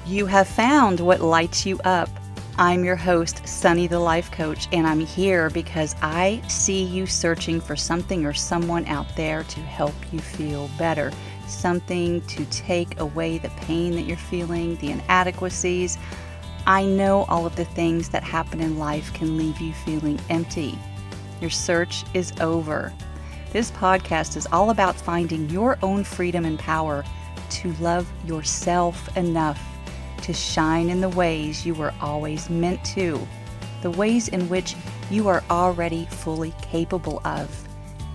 You have found what lights you up. I'm your host, Sunny the Life Coach, and I'm here because I see you searching for something or someone out there to help you feel better. Something to take away the pain that you're feeling, the inadequacies. I know all of the things that happen in life can leave you feeling empty. Your search is over. This podcast is all about finding your own freedom and power to love yourself enough to shine in the ways you were always meant to, the ways in which you are already fully capable of.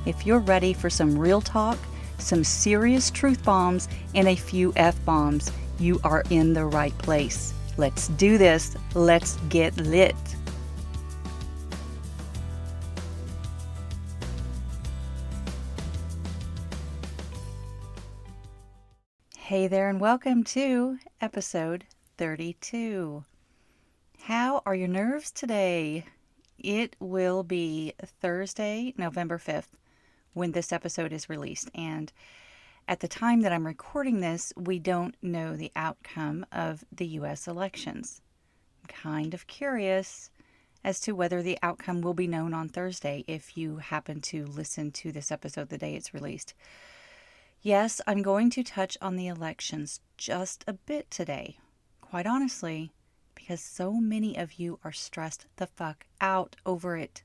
If you're ready for some real talk, some serious truth bombs, and a few F-bombs, you are in the right place. Let's do this. Let's get lit. Hey there, and welcome to episode 32. How are your nerves today? It will be Thursday, November 5th, when this episode is released. And at the time that I'm recording this, we don't know the outcome of the U.S. elections. I'm kind of curious as to whether the outcome will be known on Thursday if you happen to listen to this episode the day it's released. Yes, I'm going to touch on the elections just a bit today, quite honestly, because so many of you are stressed the fuck out over it.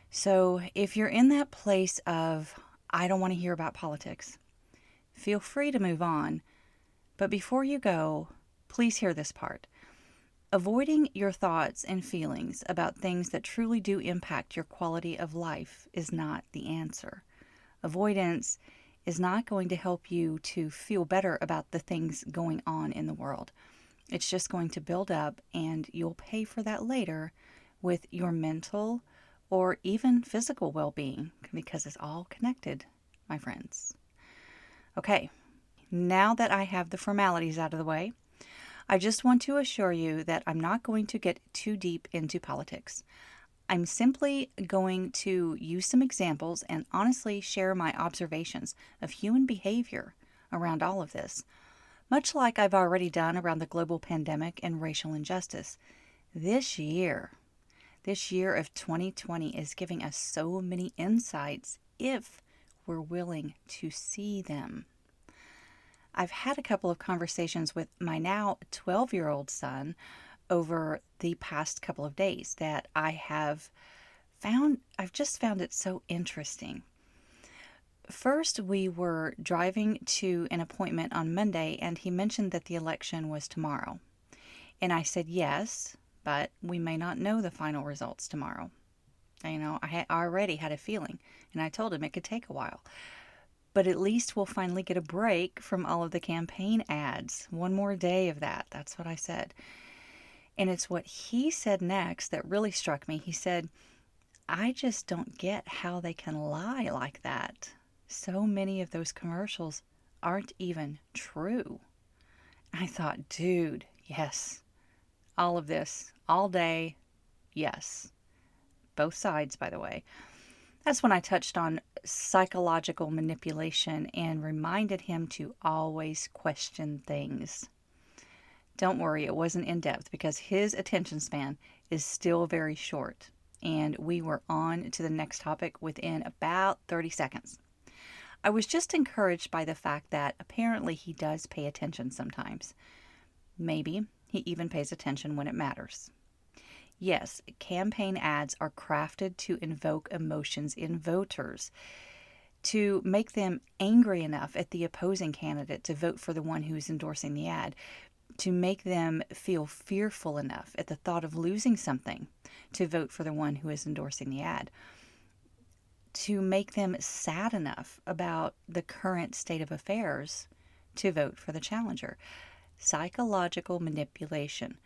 So if you're in that place of, I don't want to hear about politics, feel free to move on. But before you go, please hear this part. Avoiding your thoughts and feelings about things that truly do impact your quality of life is not the answer. Avoidance is not going to help you to feel better about the things going on in the world. It's just going to build up, and you'll pay for that later with your mental or even physical well-being, because it's all connected, my friends. Okay, now that I have the formalities out of the way, I just want to assure you that I'm not going to get too deep into politics. I'm simply going to use some examples and honestly share my observations of human behavior around all of this, much like I've already done around the global pandemic and racial injustice. This year of 2020 is giving us so many insights if we're willing to see them. I've had a couple of conversations with my now 12-year-old son over the past couple of days that I've just found it so interesting. First, we were driving to an appointment on Monday, and he mentioned that the election was tomorrow. And I said yes, but we may not know the final results tomorrow. I already had a feeling, and I told him it could take a while. But at least we'll finally get a break from all of the campaign ads. One more day of that. That's what I said. And it's what he said next that really struck me. He said, I just don't get how they can lie like that. So many of those commercials aren't even true. I thought, dude, yes. All of this, all day, yes. Both sides, by the way. That's when I touched on psychological manipulation and reminded him to always question things. Don't worry, it wasn't in depth because his attention span is still very short. And we were on to the next topic within about 30 seconds. I was just encouraged by the fact that apparently he does pay attention sometimes. Maybe he even pays attention when it matters. Yes, campaign ads are crafted to invoke emotions in voters, to make them angry enough at the opposing candidate to vote for the one who's endorsing the ad, to make them feel fearful enough at the thought of losing something to vote for the one who is endorsing the ad, to make them sad enough about the current state of affairs to vote for the challenger. Psychological manipulation,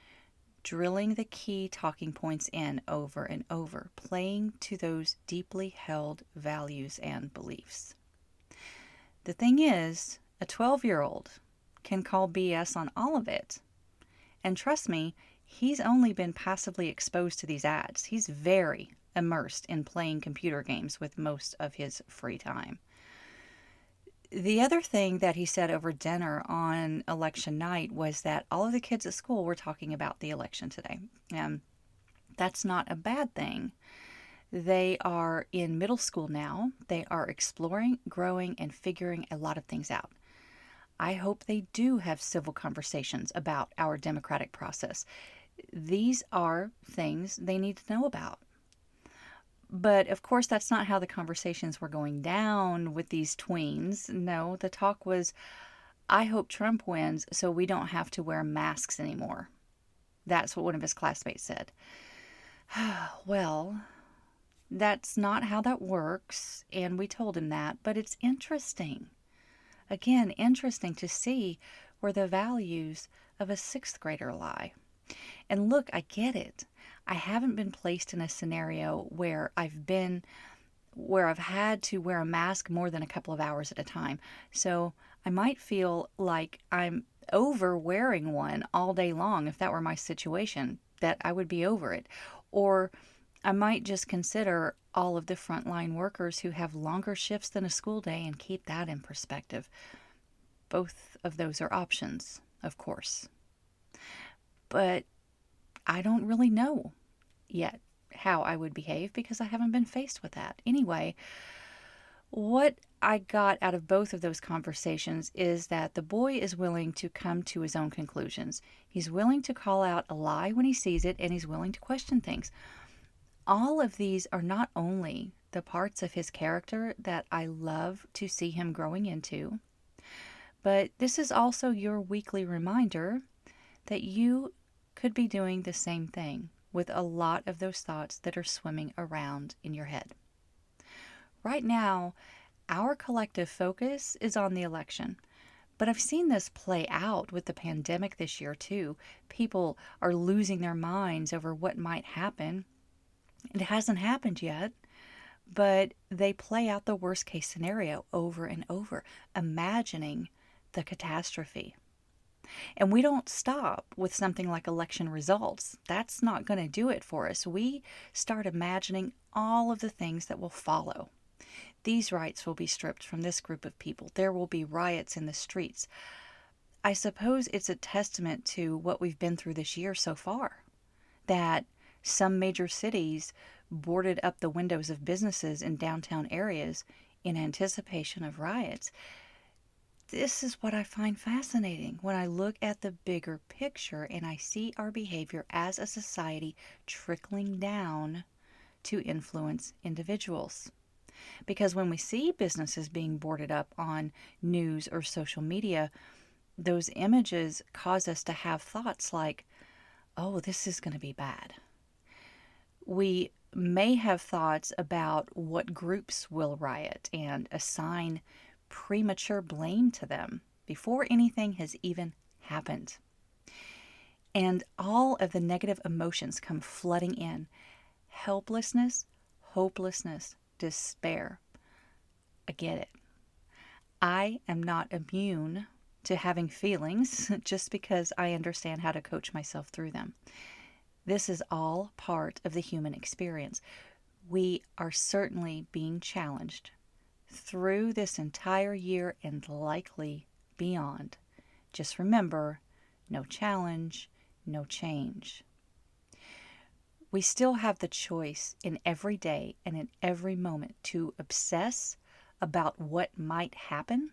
drilling the key talking points in over and over, playing to those deeply held values and beliefs. The thing is, a 12-year-old can call BS on all of it. And trust me, he's only been passively exposed to these ads. He's very immersed in playing computer games with most of his free time. The other thing that he said over dinner on election night was that all of the kids at school were talking about the election today. And that's not a bad thing. They are in middle school now. They are exploring, growing, and figuring a lot of things out. I hope they do have civil conversations about our democratic process. These are things they need to know about. But of course, that's not how the conversations were going down with these tweens. No, the talk was, I hope Trump wins so we don't have to wear masks anymore. That's what one of his classmates said. Well, that's not how that works, and we told him that, but it's interesting. Again, interesting to see where the values of a sixth grader lie. And look, I get it. I haven't been placed in a scenario where I've had to wear a mask more than a couple of hours at a time. So I might feel like I'm over wearing one all day long if that were my situation, that I would be over it. Or I might just consider all of the frontline workers who have longer shifts than a school day and keep that in perspective. Both of those are options, of course. But I don't really know yet how I would behave because I haven't been faced with that. Anyway, what I got out of both of those conversations is that the boy is willing to come to his own conclusions. He's willing to call out a lie when he sees it, and he's willing to question things. All of these are not only the parts of his character that I love to see him growing into, but this is also your weekly reminder that you could be doing the same thing with a lot of those thoughts that are swimming around in your head. Right now, our collective focus is on the election. But I've seen this play out with the pandemic this year, too. People are losing their minds over what might happen. It hasn't happened yet, but they play out the worst case scenario over and over, imagining the catastrophe. And we don't stop with something like election results. That's not going to do it for us. We start imagining all of the things that will follow. These rights will be stripped from this group of people. There will be riots in the streets. I suppose it's a testament to what we've been through this year so far, that some major cities boarded up the windows of businesses in downtown areas in anticipation of riots. This is what I find fascinating when I look at the bigger picture and I see our behavior as a society trickling down to influence individuals. Because when we see businesses being boarded up on news or social media, those images cause us to have thoughts like, oh, this is going to be bad. We may have thoughts about what groups will riot and assign premature blame to them before anything has even happened. And all of the negative emotions come flooding in: helplessness, hopelessness, despair. I get it. I am not immune to having feelings just because I understand how to coach myself through them. This is all part of the human experience. We are certainly being challenged through this entire year and likely beyond. Just remember, no challenge, no change. We still have the choice in every day and in every moment to obsess about what might happen,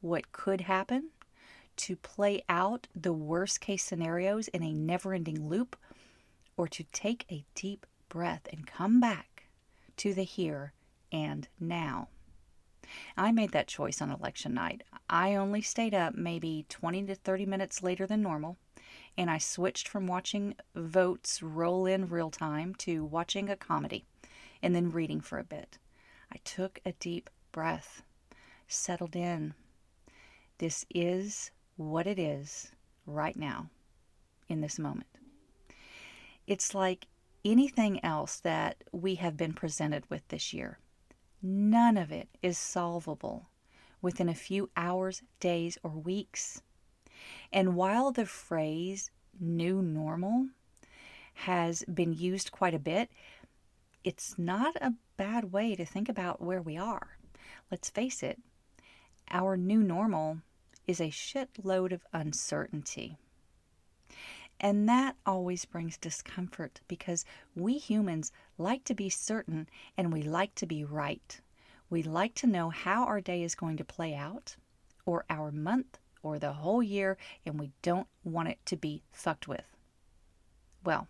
what could happen, to play out the worst case scenarios in a never-ending loop, or to take a deep breath and come back to the here and now. I made that choice on election night. I only stayed up maybe 20 to 30 minutes later than normal, and I switched from watching votes roll in real time to watching a comedy and then reading for a bit. I took a deep breath, settled in. This is what it is right now, in this moment. It's like anything else that we have been presented with this year. None of it is solvable within a few hours, days, or weeks. And while the phrase new normal has been used quite a bit, it's not a bad way to think about where we are. Let's face it, Our new normal is a shitload of uncertainty. And that always brings discomfort because we humans like to be certain and we like to be right. We like to know how our day is going to play out, or our month, or the whole year, and we don't want it to be fucked with. Well,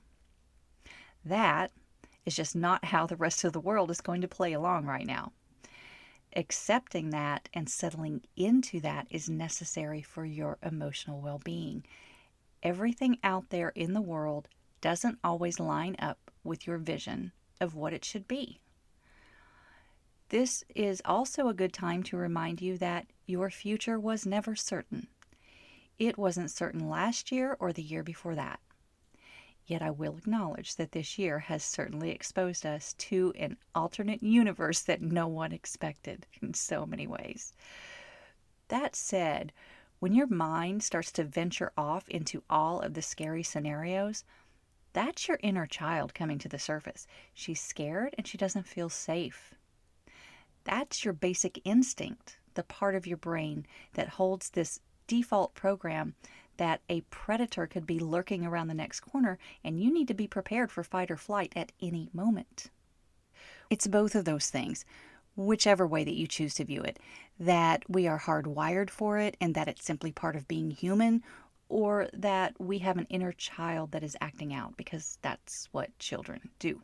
that is just not how the rest of the world is going to play along right now. Accepting that and settling into that is necessary for your emotional well-being. Everything out there in the world doesn't always line up with your vision of what it should be. This is also a good time to remind you that your future was never certain. It wasn't certain last year or the year before that. Yet I will acknowledge that this year has certainly exposed us to an alternate universe that no one expected in so many ways. That said, when your mind starts to venture off into all of the scary scenarios, that's your inner child coming to the surface. She's scared and she doesn't feel safe. That's your basic instinct, the part of your brain that holds this default program that a predator could be lurking around the next corner and you need to be prepared for fight or flight at any moment. It's both of those things, whichever way that you choose to view it, that we are hardwired for it and that it's simply part of being human, or that we have an inner child that is acting out, because that's what children do.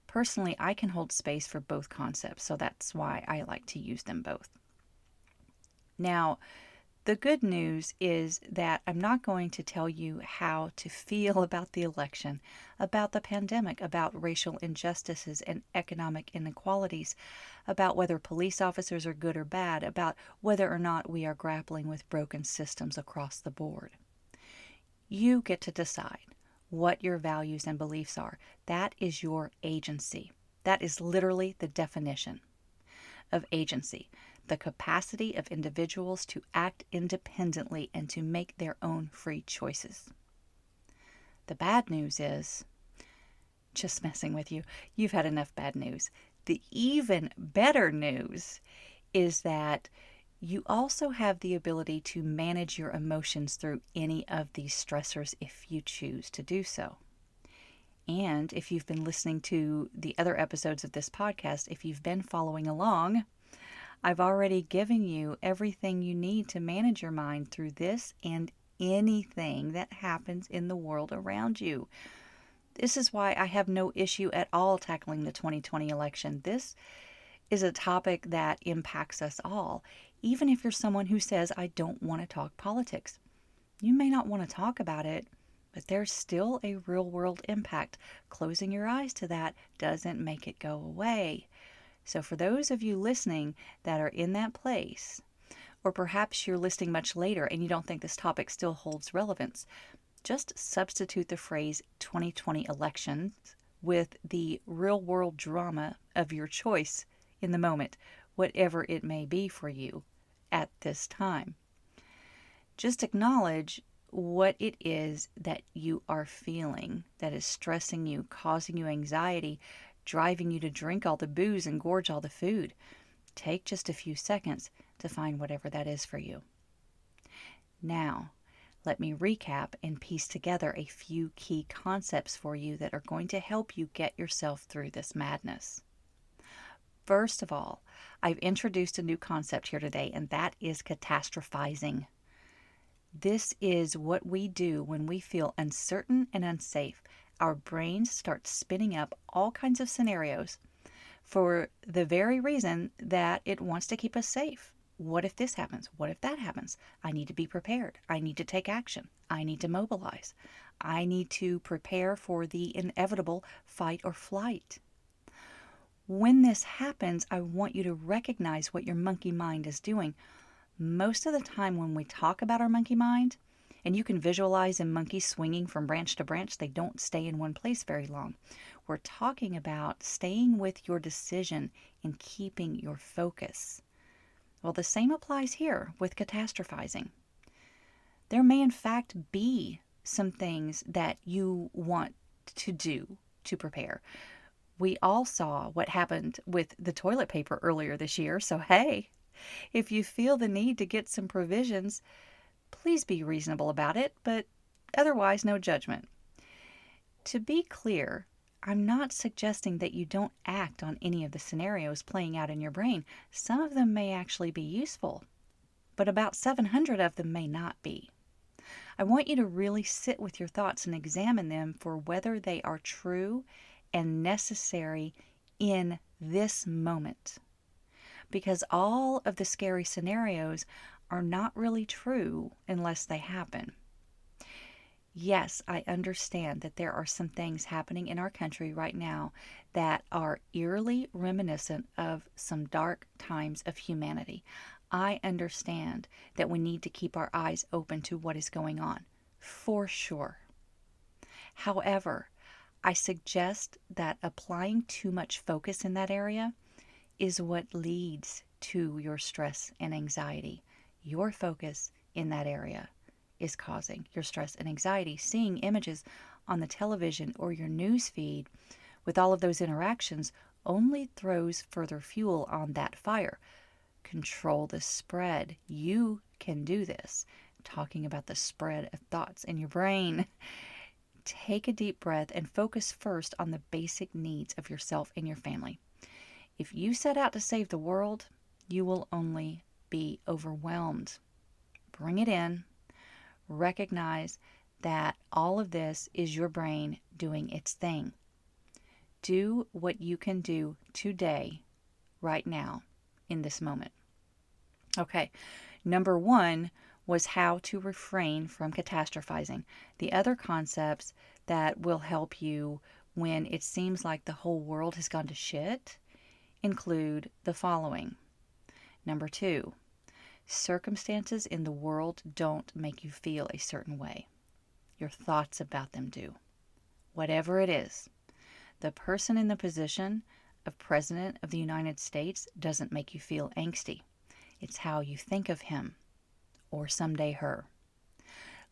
Personally, I can hold space for both concepts, so that's why I like to use them both. Now, the good news is that I'm not going to tell you how to feel about the election, about the pandemic, about racial injustices and economic inequalities, about whether police officers are good or bad, about whether or not we are grappling with broken systems across the board. You get to decide what your values and beliefs are. That is your agency. That is literally the definition of agency. The capacity of individuals to act independently and to make their own free choices. The bad news is, just messing with you, you've had enough bad news. The even better news is that you also have the ability to manage your emotions through any of these stressors if you choose to do so. And if you've been listening to the other episodes of this podcast, if you've been following along, I've already given you everything you need to manage your mind through this and anything that happens in the world around you. This is why I have no issue at all tackling the 2020 election. This is a topic that impacts us all. Even if you're someone who says, I don't want to talk politics, you may not want to talk about it, but there's still a real world impact. Closing your eyes to that doesn't make it go away. So for those of you listening that are in that place, or perhaps you're listening much later and you don't think this topic still holds relevance, just substitute the phrase 2020 elections with the real world drama of your choice in the moment, whatever it may be for you at this time. Just acknowledge what it is that you are feeling that is stressing you, causing you anxiety, driving you to drink all the booze and gorge all the food. Take just a few seconds to find whatever that is for you. Now, let me recap and piece together a few key concepts for you that are going to help you get yourself through this madness. First of all, I've introduced a new concept here today, and that is catastrophizing. This is what we do when we feel uncertain and unsafe. Our brains start spinning up all kinds of scenarios for the very reason that it wants to keep us safe. What if this happens? What if that happens? I need to be prepared. I need to take action. I need to mobilize. I need to prepare for the inevitable fight or flight. When this happens, I want you to recognize what your monkey mind is doing. Most of the time when we talk about our monkey mind, and you can visualize a monkey swinging from branch to branch, they don't stay in one place very long. We're talking about staying with your decision and keeping your focus. Well, the same applies here with catastrophizing. There may in fact be some things that you want to do to prepare. We all saw what happened with the toilet paper earlier this year, so hey, If you feel the need to get some provisions, please be reasonable about it, but otherwise, no judgment. To be clear, I'm not suggesting that you don't act on any of the scenarios playing out in your brain. Some of them may actually be useful, but about 700 of them may not be. I want you to really sit with your thoughts and examine them for whether they are true and necessary in this moment. Because all of the scary scenarios are not really true unless they happen. Yes, I understand that there are some things happening in our country right now that are eerily reminiscent of some dark times of humanity. I understand that we need to keep our eyes open to what is going on, for sure. However, I suggest that applying too much focus in that area is what leads to your stress and anxiety. Your focus in that area is causing your stress and anxiety. Seeing images on the television or your news feed with all of those interactions only throws further fuel on that fire. Control the spread. You can do this. Talking about the spread of thoughts in your brain. Take a deep breath and focus first on the basic needs of yourself and your family. If you set out to save the world, you will only be overwhelmed. Bring it in. Recognize that all of this is your brain doing its thing. Do what you can do today, right now, in this moment. Okay, number 1 was how to refrain from catastrophizing. The other concepts that will help you when it seems like the whole world has gone to shit include the following. Number 2, circumstances in the world don't make you feel a certain way. Your thoughts about them do. Whatever it is, the person in the position of President of the United States doesn't make you feel angsty. It's how you think of him, or someday her.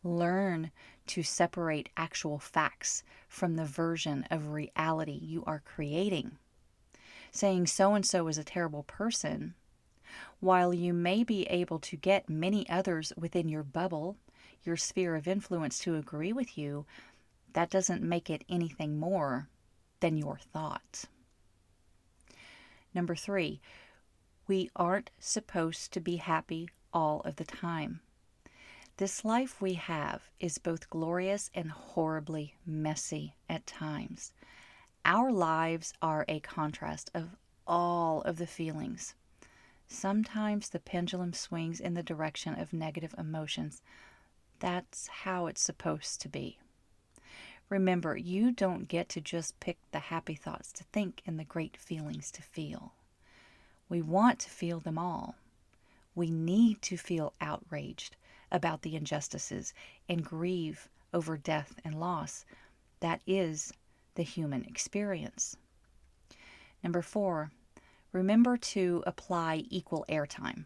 Learn to separate actual facts from the version of reality you are creating. Saying so-and-so is a terrible person, while you may be able to get many others within your bubble, your sphere of influence to agree with you, that doesn't make it anything more than your thought. Number 3, we aren't supposed to be happy all of the time. This life we have is both glorious and horribly messy at times. Our lives are a contrast of all of the feelings. Sometimes the pendulum swings in the direction of negative emotions. That's how it's supposed to be. Remember, you don't get to just pick the happy thoughts to think and the great feelings to feel. We want to feel them all. We need to feel outraged about the injustices and grieve over death and loss. That is the human experience. Number 4, remember to apply equal airtime.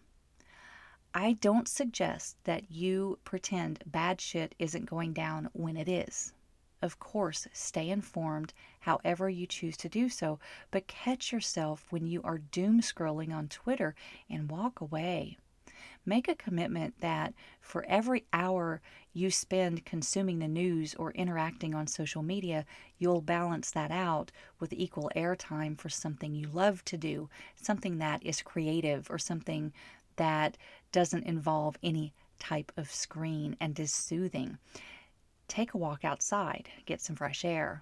I don't suggest that you pretend bad shit isn't going down when it is. Of course, stay informed however you choose to do so, but catch yourself when you are doom scrolling on Twitter and walk away. Make a commitment that for every hour you spend consuming the news or interacting on social media, you'll balance that out with equal airtime for something you love to do, something that is creative or something that doesn't involve any type of screen and is soothing. Take a walk outside, get some fresh air.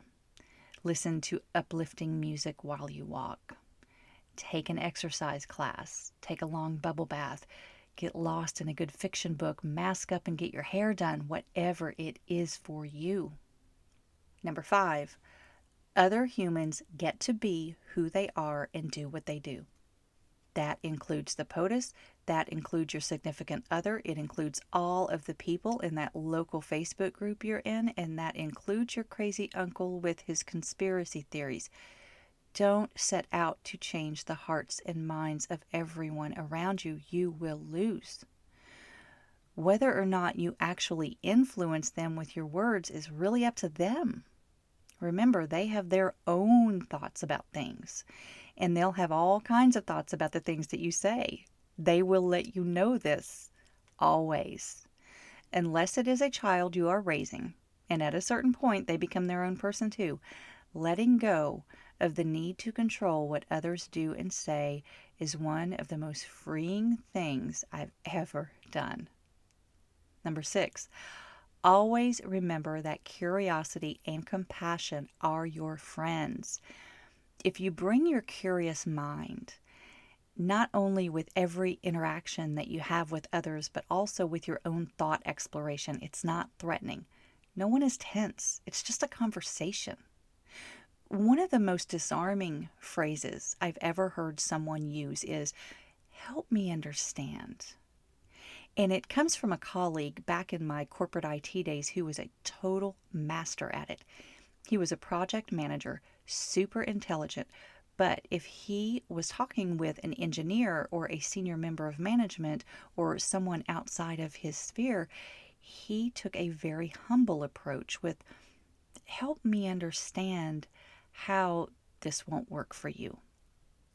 Listen to uplifting music while you walk. Take an exercise class. Take a long bubble bath. Get lost in a good fiction book. Mask up and get your hair done, whatever it is for you. Number 5, other humans get to be who they are and do what they do. That includes the POTUS, that includes your significant other, it includes all of the people in that local Facebook group you're in, and that includes your crazy uncle with his conspiracy theories. Don't set out to change the hearts and minds of everyone around you. You will lose. Whether or not you actually influence them with your words is really up to them. Remember, they have their own thoughts about things, and they'll have all kinds of thoughts about the things that you say. They will let you know this always, unless it is a child you are raising. And at a certain point, they become their own person too. Letting go of the need to control what others do and say is one of the most freeing things I've ever done. Number 6, always remember that curiosity and compassion are your friends. If you bring your curious mind, not only with every interaction that you have with others, but also with your own thought exploration, it's not threatening. No one is tense. It's just a conversation. One of the most disarming phrases I've ever heard someone use is, help me understand. And it comes from a colleague back in my corporate IT days who was a total master at it. He was a project manager, super intelligent, but if he was talking with an engineer or a senior member of management or someone outside of his sphere, he took a very humble approach with, help me understand how this won't work for you.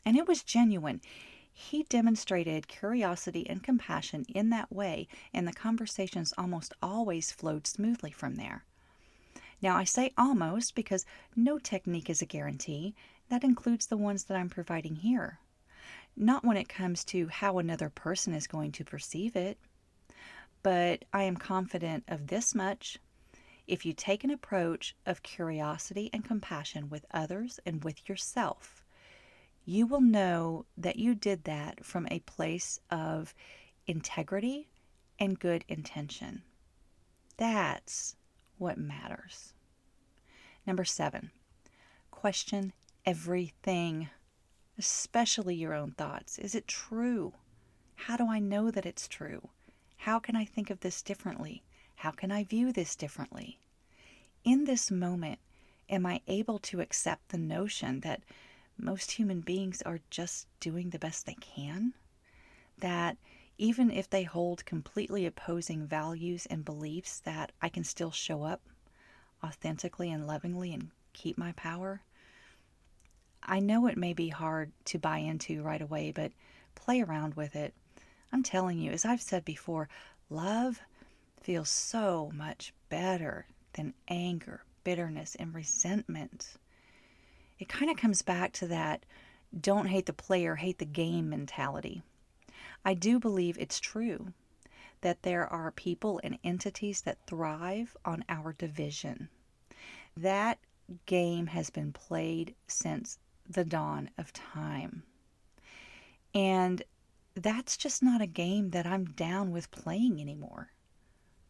And it was genuine. He demonstrated curiosity and compassion in that way, and the conversations almost always flowed smoothly from there. Now, I say almost because no technique is a guarantee. That includes the ones that I'm providing here. Not when it comes to how another person is going to perceive it, but I am confident of this much. If you take an approach of curiosity and compassion with others and with yourself, you will know that you did that from a place of integrity and good intention. That's what matters. Number 7, question everything, especially your own thoughts. Is it true? How do I know that it's true? How can I think of this differently? How can I view this differently? In this moment, am I able to accept the notion that most human beings are just doing the best they can? That even if they hold completely opposing values and beliefs, that I can still show up authentically and lovingly and keep my power? I know it may be hard to buy into right away, but play around with it. I'm telling you, as I've said before, love feels so much better than anger, bitterness, and resentment. It kind of comes back to that don't hate the player, hate the game mentality. I do believe it's true that there are people and entities that thrive on our division. That game has been played since the dawn of time. And that's just not a game that I'm down with playing anymore.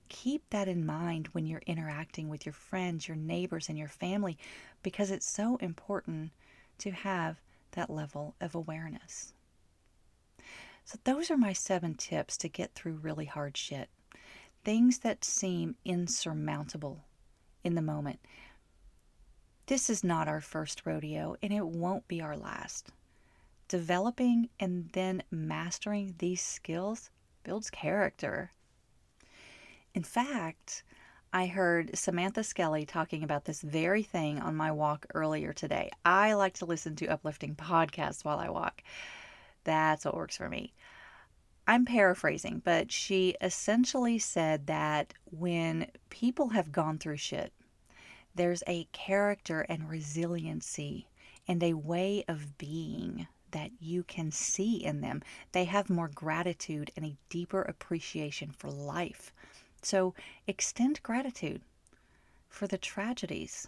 Keep that in mind when you're interacting with your friends, your neighbors, and your family, because it's so important to have that level of awareness. So those are my 7 tips to get through really hard shit. Things that seem insurmountable in the moment. This is not our first rodeo, and it won't be our last. Developing and then mastering these skills builds character. In fact, I heard Samantha Skelly talking about this very thing on my walk earlier today. I like to listen to uplifting podcasts while I walk. That's what works for me. I'm paraphrasing, but she essentially said that when people have gone through shit, there's a character and resiliency and a way of being that you can see in them. They have more gratitude and a deeper appreciation for life. So extend gratitude for the tragedies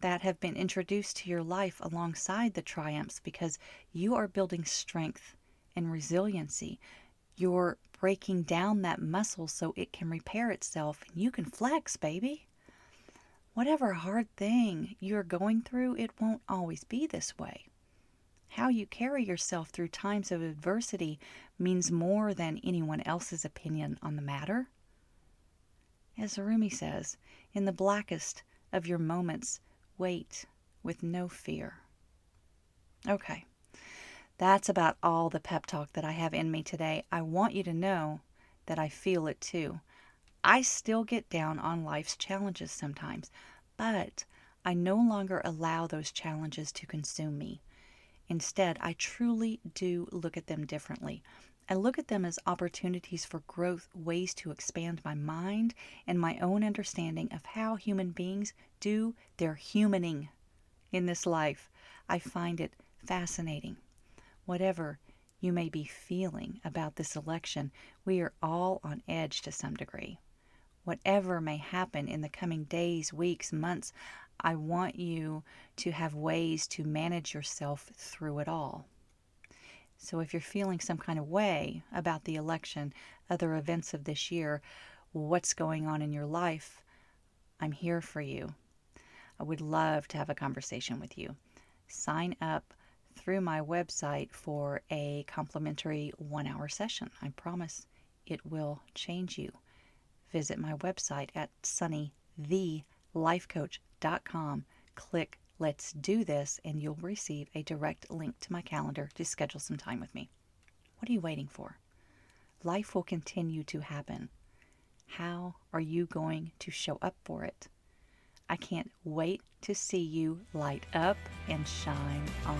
that have been introduced to your life alongside the triumphs, because you are building strength and resiliency. You're breaking down that muscle so it can repair itself and you can flex, baby. Whatever hard thing you're going through, it won't always be this way. How you carry yourself through times of adversity means more than anyone else's opinion on the matter. As Rumi says, in the blackest of your moments, wait with no fear. Okay, that's about all the pep talk that I have in me today. I want you to know that I feel it too. I still get down on life's challenges sometimes, but I no longer allow those challenges to consume me. Instead, I truly do look at them differently. I look at them as opportunities for growth, ways to expand my mind and my own understanding of how human beings do their humaning in this life. I find it fascinating. Whatever you may be feeling about this election, we are all on edge to some degree. Whatever may happen in the coming days, weeks, months, I want you to have ways to manage yourself through it all. So if you're feeling some kind of way about the election, other events of this year, what's going on in your life, I'm here for you. I would love to have a conversation with you. Sign up through my website for a complimentary 1-hour session. I promise it will change you. Visit my website at sunnythelifecoach.com. Click Let's Do This, and you'll receive a direct link to my calendar to schedule some time with me. What are you waiting for? Life will continue to happen. How are you going to show up for it? I can't wait to see you light up and shine on.